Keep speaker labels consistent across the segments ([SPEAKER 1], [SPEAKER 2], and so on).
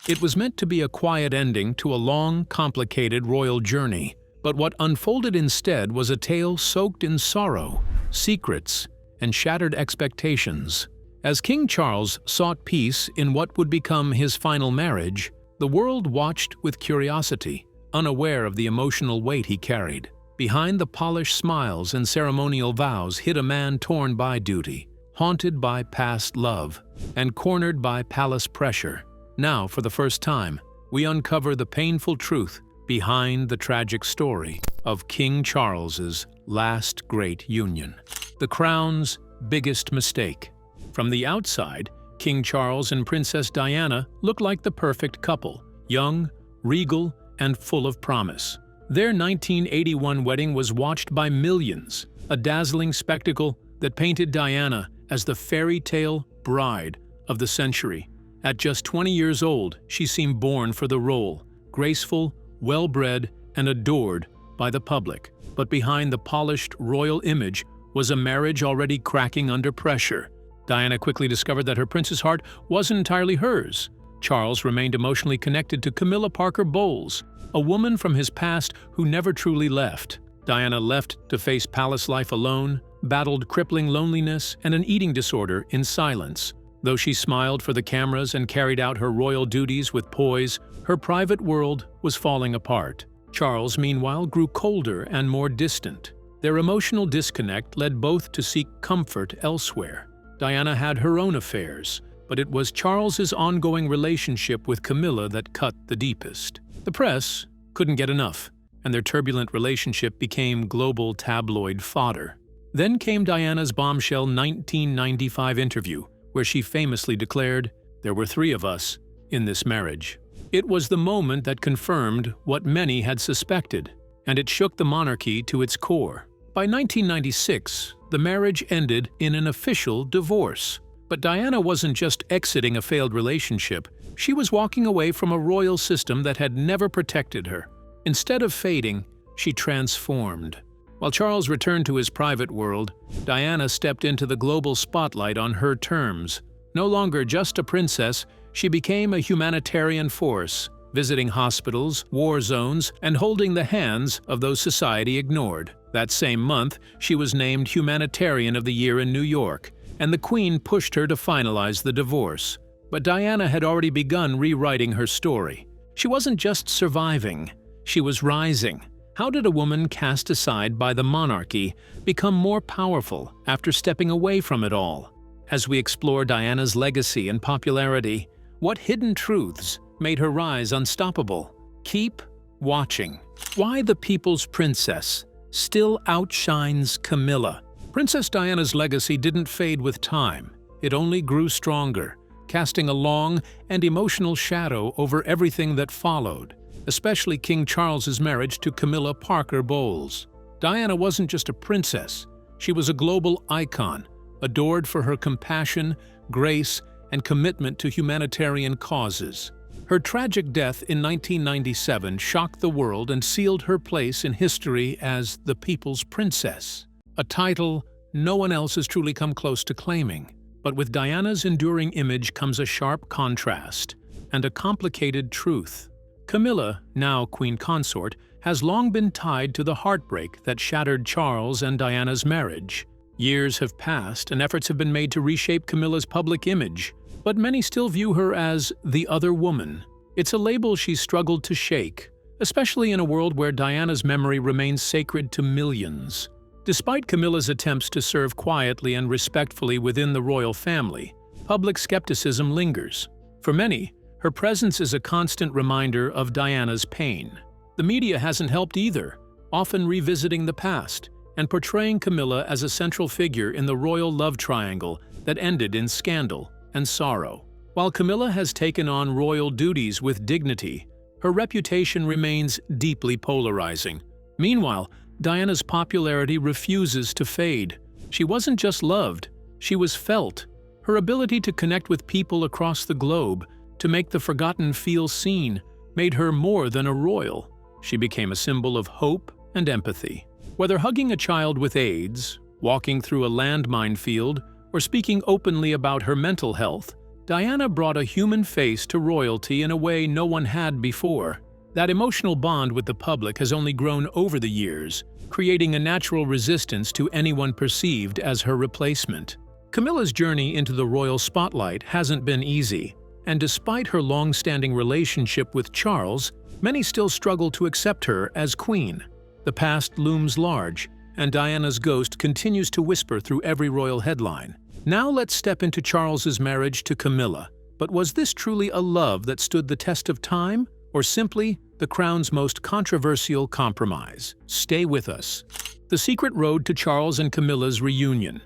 [SPEAKER 1] It was meant to be a quiet ending to a long, complicated royal journey, but what unfolded instead was a tale soaked in sorrow, secrets, and shattered expectations. As King Charles sought peace in what would become his final marriage, the world watched with curiosity, unaware of the emotional weight he carried. Behind the polished smiles and ceremonial vows hid a man torn by duty, haunted by past love, and cornered by palace pressure. Now, for the first time, we uncover the painful truth behind the tragic story of King Charles's last great union. The crown's biggest mistake. From the outside, King Charles and Princess Diana look like the perfect couple, young, regal, and full of promise. Their 1981 wedding was watched by millions, a dazzling spectacle that painted Diana as the fairy tale bride of the century. At just 20 years old, she seemed born for the role, graceful, well-bred, and adored by the public. But behind the polished royal image was a marriage already cracking under pressure. Diana quickly discovered that her prince's heart wasn't entirely hers. Charles remained emotionally connected to Camilla Parker Bowles, a woman from his past who never truly left. Diana left to face palace life alone, battled crippling loneliness and an eating disorder in silence. Though she smiled for the cameras and carried out her royal duties with poise, her private world was falling apart. Charles, meanwhile, grew colder and more distant. Their emotional disconnect led both to seek comfort elsewhere. Diana had her own affairs, but it was Charles's ongoing relationship with Camilla that cut the deepest. The press couldn't get enough, and their turbulent relationship became global tabloid fodder. Then came Diana's bombshell 1995 interview, where she famously declared, "There were 3 of us in this marriage." It was the moment that confirmed what many had suspected, and it shook the monarchy to its core. By 1996, the marriage ended in an official divorce. But Diana wasn't just exiting a failed relationship, she was walking away from a royal system that had never protected her. Instead of fading, she transformed. While Charles returned to his private world, Diana stepped into the global spotlight on her terms. No longer just a princess, she became a humanitarian force, visiting hospitals, war zones, and holding the hands of those society ignored. That same month, she was named Humanitarian of the Year in New York, and the Queen pushed her to finalize the divorce. But Diana had already begun rewriting her story. She wasn't just surviving, she was rising. How did a woman cast aside by the monarchy become more powerful after stepping away from it all? As we explore Diana's legacy and popularity, what hidden truths made her rise unstoppable? Keep watching. Why the People's Princess still outshines Camilla. Princess Diana's legacy didn't fade with time. It only grew stronger, casting a long and emotional shadow over everything that followed, especially King Charles's marriage to Camilla Parker Bowles. Diana wasn't just a princess, she was a global icon, adored for her compassion, grace, and commitment to humanitarian causes. Her tragic death in 1997 shocked the world and sealed her place in history as the People's Princess, a title no one else has truly come close to claiming. But with Diana's enduring image comes a sharp contrast and a complicated truth. Camilla, now Queen Consort, has long been tied to the heartbreak that shattered Charles and Diana's marriage. Years have passed and efforts have been made to reshape Camilla's public image, but many still view her as the other woman. It's a label she's struggled to shake, especially in a world where Diana's memory remains sacred to millions. Despite Camilla's attempts to serve quietly and respectfully within the royal family, public skepticism lingers. For many, her presence is a constant reminder of Diana's pain. The media hasn't helped either, often revisiting the past and portraying Camilla as a central figure in the royal love triangle that ended in scandal and sorrow. While Camilla has taken on royal duties with dignity, her reputation remains deeply polarizing. Meanwhile, Diana's popularity refuses to fade. She wasn't just loved, she was felt. Her ability to connect with people across the globe, to make the forgotten feel seen, made her more than a royal. She became a symbol of hope and empathy. Whether hugging a child with AIDS, walking through a landmine field, or speaking openly about her mental health, Diana brought a human face to royalty in a way no one had before. That emotional bond with the public has only grown over the years, creating a natural resistance to anyone perceived as her replacement. Camilla's journey into the royal spotlight hasn't been easy, and despite her long-standing relationship with Charles, many still struggle to accept her as queen. The past looms large, and Diana's ghost continues to whisper through every royal headline. Now let's step into Charles's marriage to Camilla. But was this truly a love that stood the test of time, or simply the crown's most controversial compromise? Stay with us. The secret road to Charles and Camilla's reunion.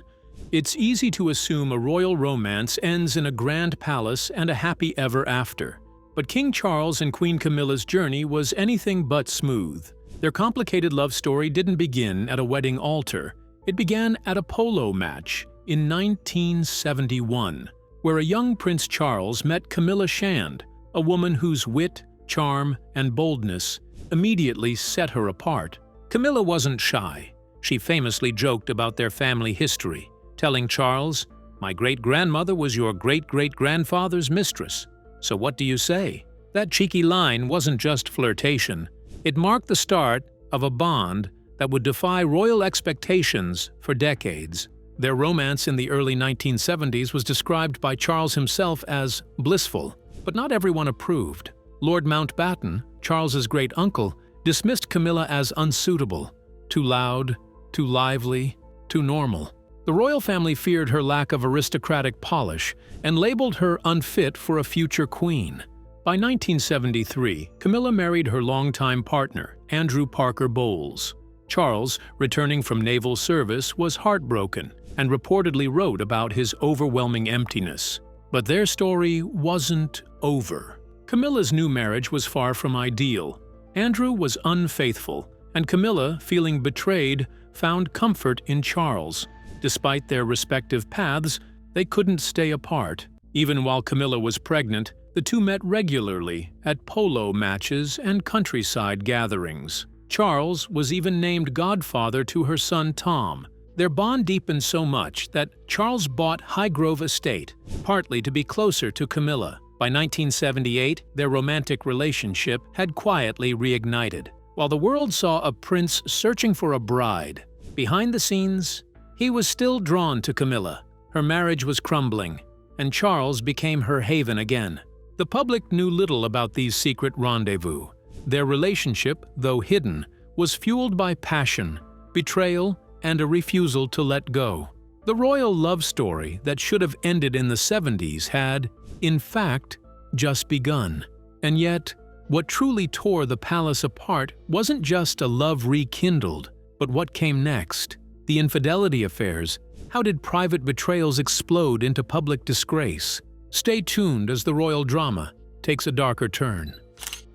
[SPEAKER 1] It's easy to assume a royal romance ends in a grand palace and a happy ever after. But King Charles and Queen Camilla's journey was anything but smooth. Their complicated love story didn't begin at a wedding altar. It began at a polo match in 1971, where a young Prince Charles met Camilla Shand, a woman whose wit, charm, and boldness immediately set her apart. Camilla wasn't shy. She famously joked about their family history, telling Charles, "My great-grandmother was your great-great-grandfather's mistress. So what do you say?" That cheeky line wasn't just flirtation. It marked the start of a bond that would defy royal expectations for decades. Their romance in the early 1970s was described by Charles himself as blissful, but not everyone approved. Lord Mountbatten, Charles's great-uncle, dismissed Camilla as unsuitable, too loud, too lively, too normal. The royal family feared her lack of aristocratic polish and labeled her unfit for a future queen. By 1973, Camilla married her longtime partner, Andrew Parker Bowles. Charles, returning from naval service, was heartbroken and reportedly wrote about his overwhelming emptiness. But their story wasn't over. Camilla's new marriage was far from ideal. Andrew was unfaithful, and Camilla, feeling betrayed, found comfort in Charles. Despite their respective paths, they couldn't stay apart. Even while Camilla was pregnant, the two met regularly at polo matches and countryside gatherings. Charles was even named godfather to her son Tom. Their bond deepened so much that Charles bought Highgrove Estate, partly to be closer to Camilla. By 1978, their romantic relationship had quietly reignited. While the world saw a prince searching for a bride, behind the scenes, he was still drawn to Camilla. Her marriage was crumbling, and Charles became her haven again. The public knew little about these secret rendezvous. Their relationship, though hidden, was fueled by passion, betrayal, and a refusal to let go. The royal love story that should have ended in the 70s had, in fact, just begun. And yet, what truly tore the palace apart wasn't just a love rekindled, but what came next. The infidelity affairs. How did private betrayals explode into public disgrace? Stay tuned as the royal drama takes a darker turn.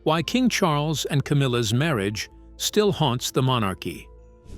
[SPEAKER 1] Why King Charles and Camilla's marriage still haunts the monarchy.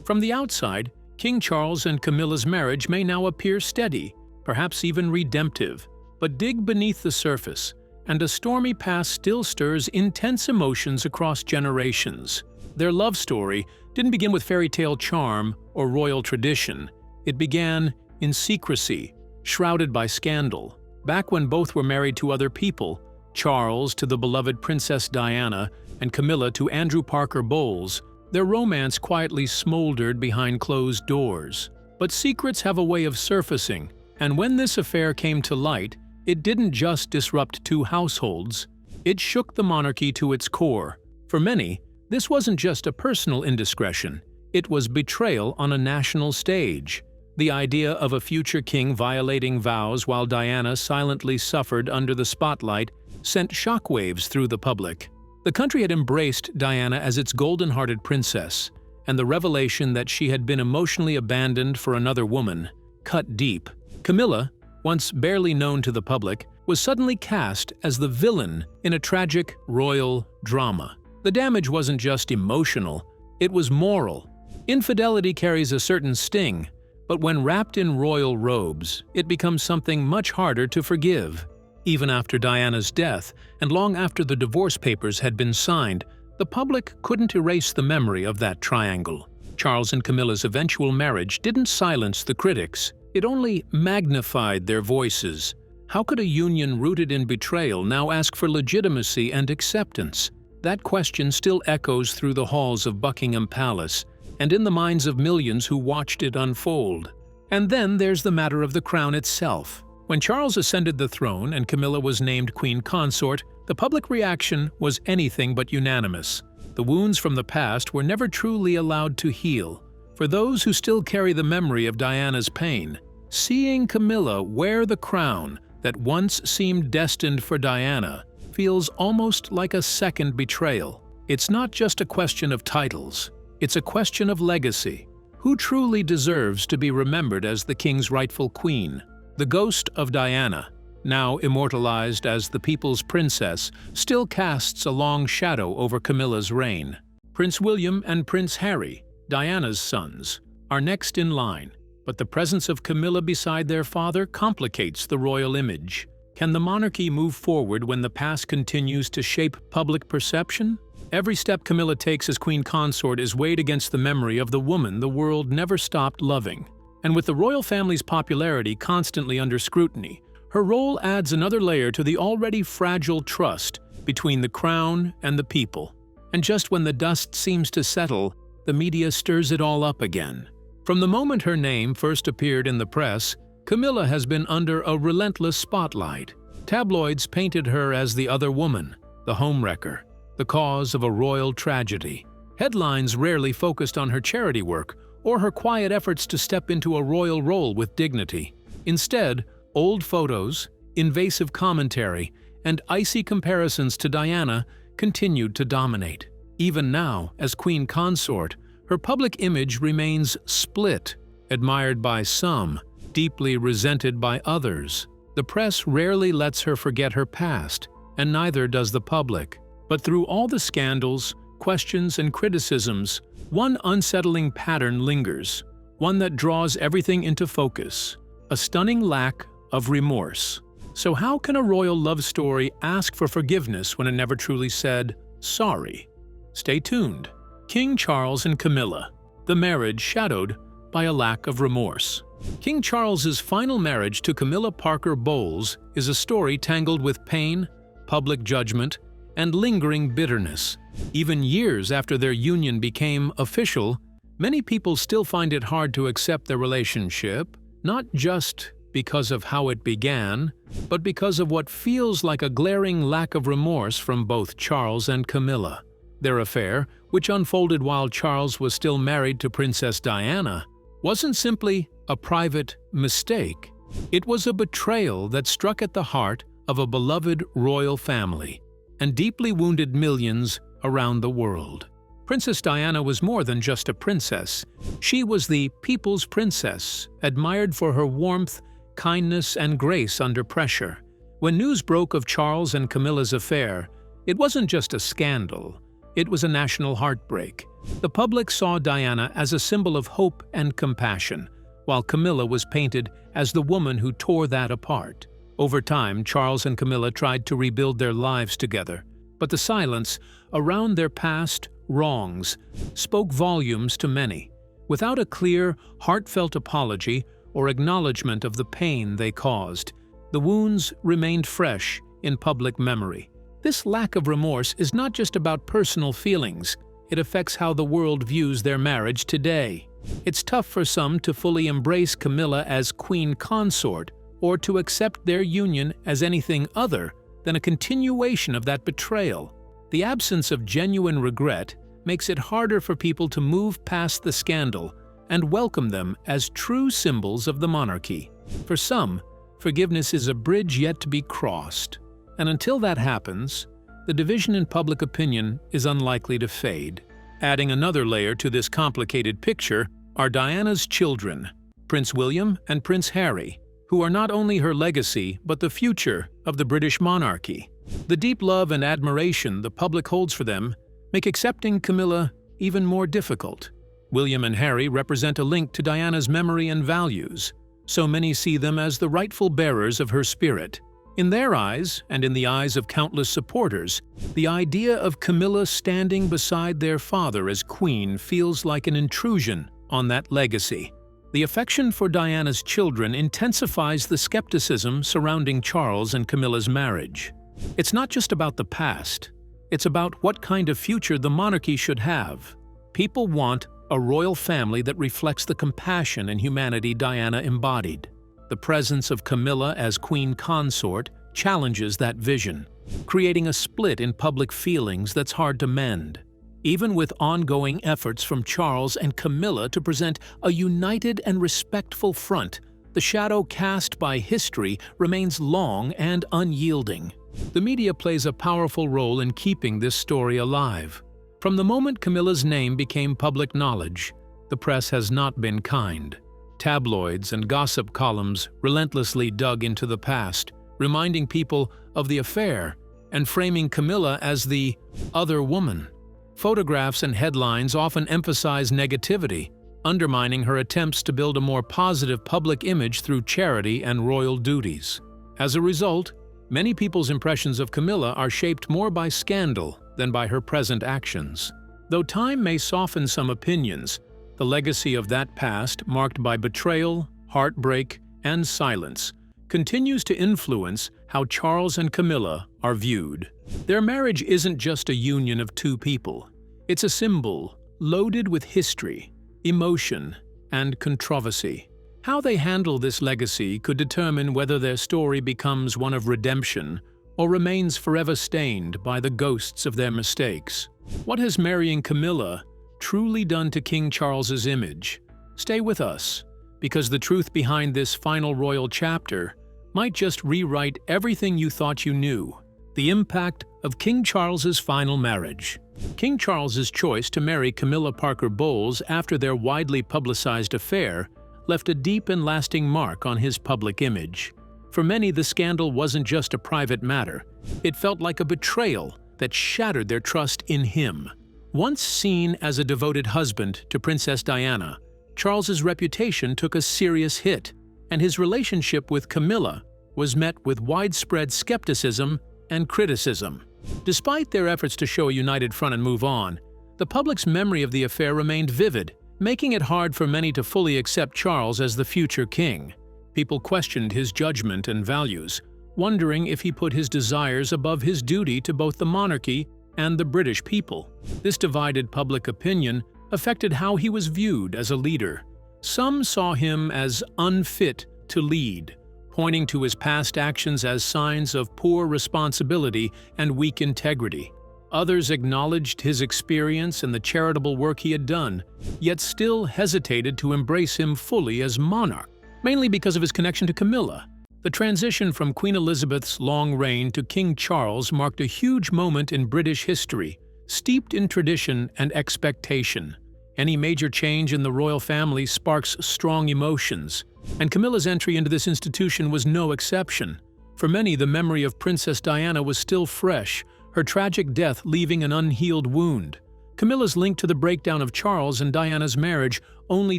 [SPEAKER 1] From the outside, King Charles and Camilla's marriage may now appear steady, perhaps even redemptive. But dig beneath the surface, and a stormy past still stirs intense emotions across generations. Their love story didn't begin with fairy tale charm or royal tradition. It began in secrecy, shrouded by scandal. Back when both were married to other people, Charles to the beloved Princess Diana and Camilla to Andrew Parker Bowles, their romance quietly smoldered behind closed doors. But secrets have a way of surfacing, and when this affair came to light, it didn't just disrupt two households, it shook the monarchy to its core. For many, this wasn't just a personal indiscretion, it was betrayal on a national stage. The idea of a future king violating vows while Diana silently suffered under the spotlight sent shockwaves through the public. The country had embraced Diana as its golden-hearted princess, and the revelation that she had been emotionally abandoned for another woman cut deep. Camilla, once barely known to the public, was suddenly cast as the villain in a tragic royal drama. The damage wasn't just emotional, it was moral. Infidelity carries a certain sting, but when wrapped in royal robes, it becomes something much harder to forgive. Even after Diana's death, and long after the divorce papers had been signed, the public couldn't erase the memory of that triangle. Charles and Camilla's eventual marriage didn't silence the critics, it only magnified their voices. How could a union rooted in betrayal now ask for legitimacy and acceptance? That question still echoes through the halls of Buckingham Palace and in the minds of millions who watched it unfold. And then there's the matter of the crown itself. When Charles ascended the throne and Camilla was named Queen Consort, the public reaction was anything but unanimous. The wounds from the past were never truly allowed to heal. For those who still carry the memory of Diana's pain, seeing Camilla wear the crown that once seemed destined for Diana feels almost like a second betrayal. It's not just a question of titles, it's a question of legacy. Who truly deserves to be remembered as the king's rightful queen? The ghost of Diana, now immortalized as the people's princess, still casts a long shadow over Camilla's reign. Prince William and Prince Harry, Diana's sons, are next in line, but the presence of Camilla beside their father complicates the royal image. Can the monarchy move forward when the past continues to shape public perception? Every step Camilla takes as Queen Consort is weighed against the memory of the woman the world never stopped loving. And with the royal family's popularity constantly under scrutiny, her role adds another layer to the already fragile trust between the crown and the people. And just when the dust seems to settle, the media stirs it all up again. From the moment her name first appeared in the press, Camilla has been under a relentless spotlight. Tabloids painted her as the other woman, the homewrecker, the cause of a royal tragedy. Headlines rarely focused on her charity work or her quiet efforts to step into a royal role with dignity. Instead, old photos, invasive commentary, and icy comparisons to Diana continued to dominate. Even now, as Queen Consort, her public image remains split, admired by some, deeply resented by others. The press rarely lets her forget her past, and neither does the public. But through all the scandals, questions, and criticisms, one unsettling pattern lingers, one that draws everything into focus: a stunning lack of remorse. So how can a royal love story ask for forgiveness when it never truly said sorry? Stay tuned. King Charles and Camilla, the marriage shadowed by a lack of remorse. King Charles's final marriage to Camilla Parker Bowles is a story tangled with pain, public judgment, and lingering bitterness. Even years after their union became official, many people still find it hard to accept their relationship, not just because of how it began, but because of what feels like a glaring lack of remorse from both Charles and Camilla. Their affair, which unfolded while Charles was still married to Princess Diana, wasn't simply a private mistake. It was a betrayal that struck at the heart of a beloved royal family and deeply wounded millions around the world. Princess Diana was more than just a princess. She was the people's princess, admired for her warmth, kindness, and grace under pressure. When news broke of Charles and Camilla's affair, it wasn't just a scandal. It was a national heartbreak. The public saw Diana as a symbol of hope and compassion, while Camilla was painted as the woman who tore that apart. Over time, Charles and Camilla tried to rebuild their lives together, but the silence around their past wrongs spoke volumes to many. Without a clear, heartfelt apology or acknowledgement of the pain they caused, the wounds remained fresh in public memory. This lack of remorse is not just about personal feelings. It affects how the world views their marriage today. It's tough for some to fully embrace Camilla as Queen Consort or to accept their union as anything other than a continuation of that betrayal. The absence of genuine regret makes it harder for people to move past the scandal and welcome them as true symbols of the monarchy. For some, forgiveness is a bridge yet to be crossed. And until that happens, the division in public opinion is unlikely to fade. Adding another layer to this complicated picture are Diana's children, Prince William and Prince Harry, who are not only her legacy but the future of the British monarchy. The deep love and admiration the public holds for them make accepting Camilla even more difficult. William and Harry represent a link to Diana's memory and values, so many see them as the rightful bearers of her spirit. In their eyes, and in the eyes of countless supporters, the idea of Camilla standing beside their father as queen feels like an intrusion on that legacy. The affection for Diana's children intensifies the skepticism surrounding Charles and Camilla's marriage. It's not just about the past. It's about what kind of future the monarchy should have. People want a royal family that reflects the compassion and humanity Diana embodied. The presence of Camilla as queen consort challenges that vision, creating a split in public feelings that's hard to mend. Even with ongoing efforts from Charles and Camilla to present a united and respectful front, the shadow cast by history remains long and unyielding. The media plays a powerful role in keeping this story alive. From the moment Camilla's name became public knowledge, the press has not been kind. Tabloids and gossip columns relentlessly dug into the past, reminding people of the affair and framing Camilla as the other woman. Photographs and headlines often emphasize negativity, undermining her attempts to build a more positive public image through charity and royal duties. As a result, many people's impressions of Camilla are shaped more by scandal than by her present actions. Though time may soften some opinions, the legacy of that past, marked by betrayal, heartbreak, and silence, continues to influence how Charles and Camilla are viewed. Their marriage isn't just a union of two people. It's a symbol loaded with history, emotion, and controversy. How they handle this legacy could determine whether their story becomes one of redemption or remains forever stained by the ghosts of their mistakes. What has marrying Camilla truly done to King Charles's image? Stay with us, because the truth behind this final royal chapter might just rewrite everything you thought you knew. The impact of King Charles's final marriage. King Charles's choice to marry Camilla Parker Bowles after their widely publicized affair left a deep and lasting mark on his public image. For many, the scandal wasn't just a private matter. It felt like a betrayal that shattered their trust in him. Once seen as a devoted husband to Princess Diana, Charles's reputation took a serious hit, and his relationship with Camilla was met with widespread skepticism and criticism. Despite their efforts to show a united front and move on, the public's memory of the affair remained vivid, making it hard for many to fully accept Charles as the future king. People questioned his judgment and values, wondering if he put his desires above his duty to both the monarchy and the British people. This divided public opinion affected how he was viewed as a leader. Some saw him as unfit to lead, pointing to his past actions as signs of poor responsibility and weak integrity. Others acknowledged his experience and the charitable work he had done, yet still hesitated to embrace him fully as monarch, mainly because of his connection to Camilla. The transition from Queen Elizabeth's long reign to King Charles marked a huge moment in British history, steeped in tradition and expectation. Any major change in the royal family sparks strong emotions, and Camilla's entry into this institution was no exception. For many, the memory of Princess Diana was still fresh, her tragic death leaving an unhealed wound. Camilla's link to the breakdown of Charles and Diana's marriage only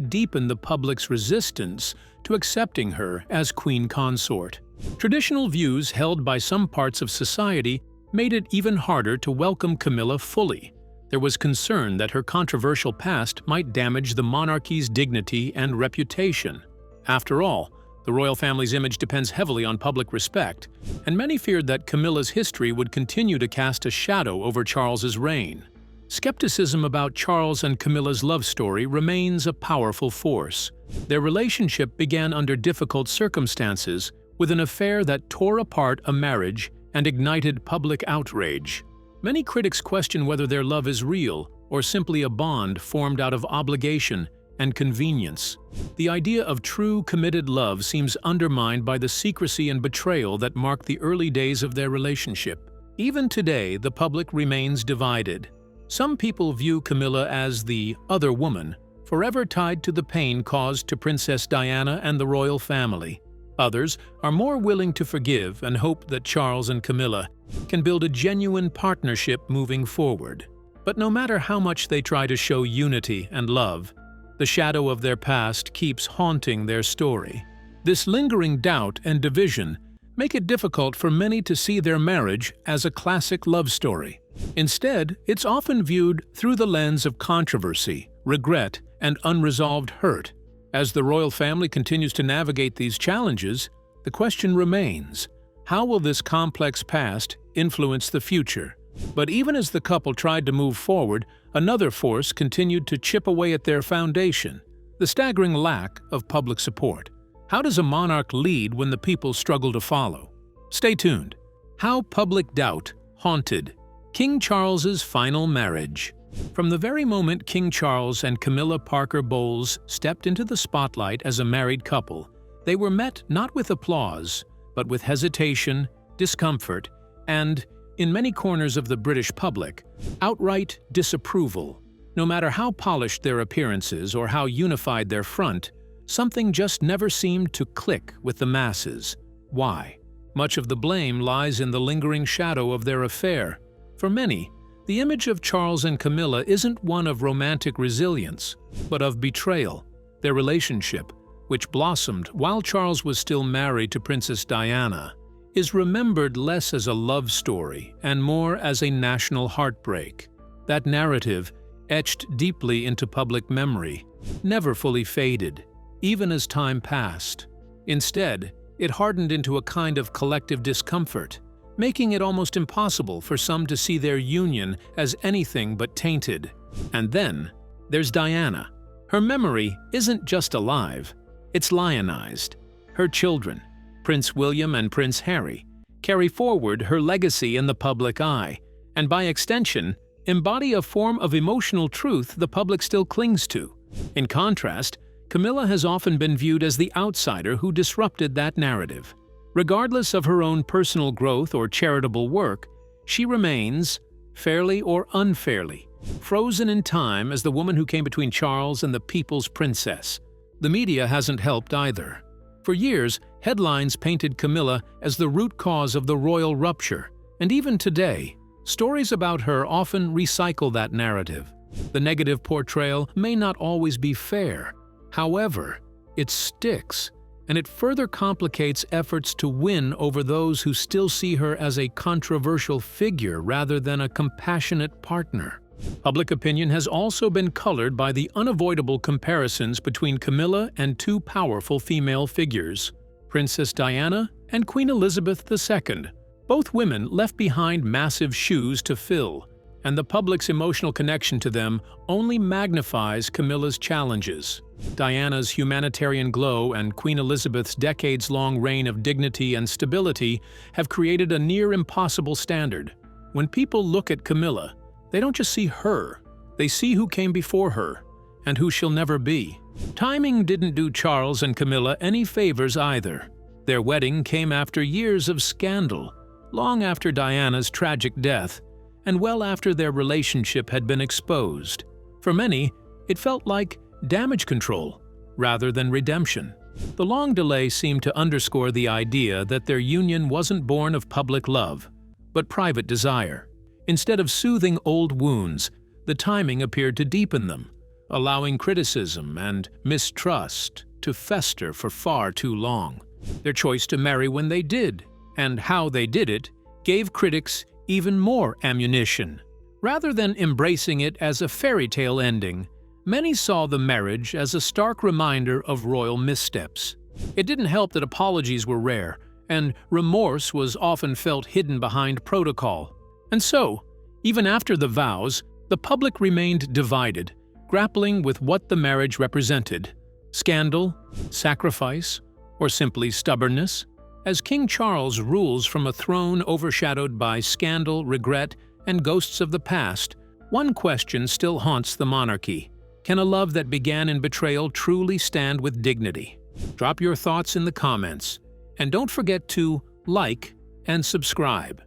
[SPEAKER 1] deepened the public's resistance to accepting her as queen consort. Traditional views held by some parts of society made it even harder to welcome Camilla fully. There was concern that her controversial past might damage the monarchy's dignity and reputation. After all, the royal family's image depends heavily on public respect, and many feared that Camilla's history would continue to cast a shadow over Charles's reign. Skepticism about Charles and Camilla's love story remains a powerful force. Their relationship began under difficult circumstances, with an affair that tore apart a marriage and ignited public outrage. Many critics question whether their love is real or simply a bond formed out of obligation and convenience. The idea of true, committed love seems undermined by the secrecy and betrayal that marked the early days of their relationship. Even today, the public remains divided. Some people view Camilla as the other woman, forever tied to the pain caused to Princess Diana and the royal family. Others are more willing to forgive and hope that Charles and Camilla can build a genuine partnership moving forward. But no matter how much they try to show unity and love, the shadow of their past keeps haunting their story. This lingering doubt and division make it difficult for many to see their marriage as a classic love story. Instead, it's often viewed through the lens of controversy, regret, and unresolved hurt. As the royal family continues to navigate these challenges, the question remains, how will this complex past influence the future? But even as the couple tried to move forward, another force continued to chip away at their foundation: the staggering lack of public support. How does a monarch lead when the people struggle to follow? Stay tuned. How public doubt haunted King Charles's final marriage. From the very moment King Charles and Camilla Parker Bowles stepped into the spotlight as a married couple, they were met not with applause, but with hesitation, discomfort, and, in many corners of the British public, outright disapproval. No matter how polished their appearances or how unified their front, something just never seemed to click with the masses. Why? Much of the blame lies in the lingering shadow of their affair. For many, the image of Charles and Camilla isn't one of romantic resilience, but of betrayal. Their relationship, which blossomed while Charles was still married to Princess Diana, is remembered less as a love story and more as a national heartbreak. That narrative, etched deeply into public memory, never fully faded, even as time passed. Instead, it hardened into a kind of collective discomfort, making it almost impossible for some to see their union as anything but tainted. And then, there's Diana. Her memory isn't just alive, it's lionized. Her children, Prince William and Prince Harry, carry forward her legacy in the public eye, and by extension, embody a form of emotional truth the public still clings to. In contrast, Camilla has often been viewed as the outsider who disrupted that narrative. Regardless of her own personal growth or charitable work, she remains, fairly or unfairly, frozen in time as the woman who came between Charles and the people's princess. The media hasn't helped either. For years, headlines painted Camilla as the root cause of the royal rupture, and even today, stories about her often recycle that narrative. The negative portrayal may not always be fair. However, it sticks, and it further complicates efforts to win over those who still see her as a controversial figure rather than a compassionate partner. Public opinion has also been colored by the unavoidable comparisons between Camilla and two powerful female figures, Princess Diana and Queen Elizabeth II. Both women left behind massive shoes to fill, and the public's emotional connection to them only magnifies Camilla's challenges. Diana's humanitarian glow and Queen Elizabeth's decades-long reign of dignity and stability have created a near-impossible standard. When people look at Camilla, they don't just see her, they see who came before her, and who she'll never be. Timing didn't do Charles and Camilla any favors either. Their wedding came after years of scandal, long after Diana's tragic death, and well after their relationship had been exposed. For many, it felt like damage control rather than redemption. The long delay seemed to underscore the idea that their union wasn't born of public love, but private desire. Instead of soothing old wounds, the timing appeared to deepen them, allowing criticism and mistrust to fester for far too long. Their choice to marry when they did, and how they did it, gave critics even more ammunition. Rather than embracing it as a fairy tale ending, many saw the marriage as a stark reminder of royal missteps. It didn't help that apologies were rare, and remorse was often felt hidden behind protocol. And so, even after the vows, the public remained divided, grappling with what the marriage represented: scandal, sacrifice, or simply stubbornness. As King Charles rules from a throne overshadowed by scandal, regret, and ghosts of the past, one question still haunts the monarchy: can a love that began in betrayal truly stand with dignity? Drop your thoughts in the comments, and don't forget to like and subscribe.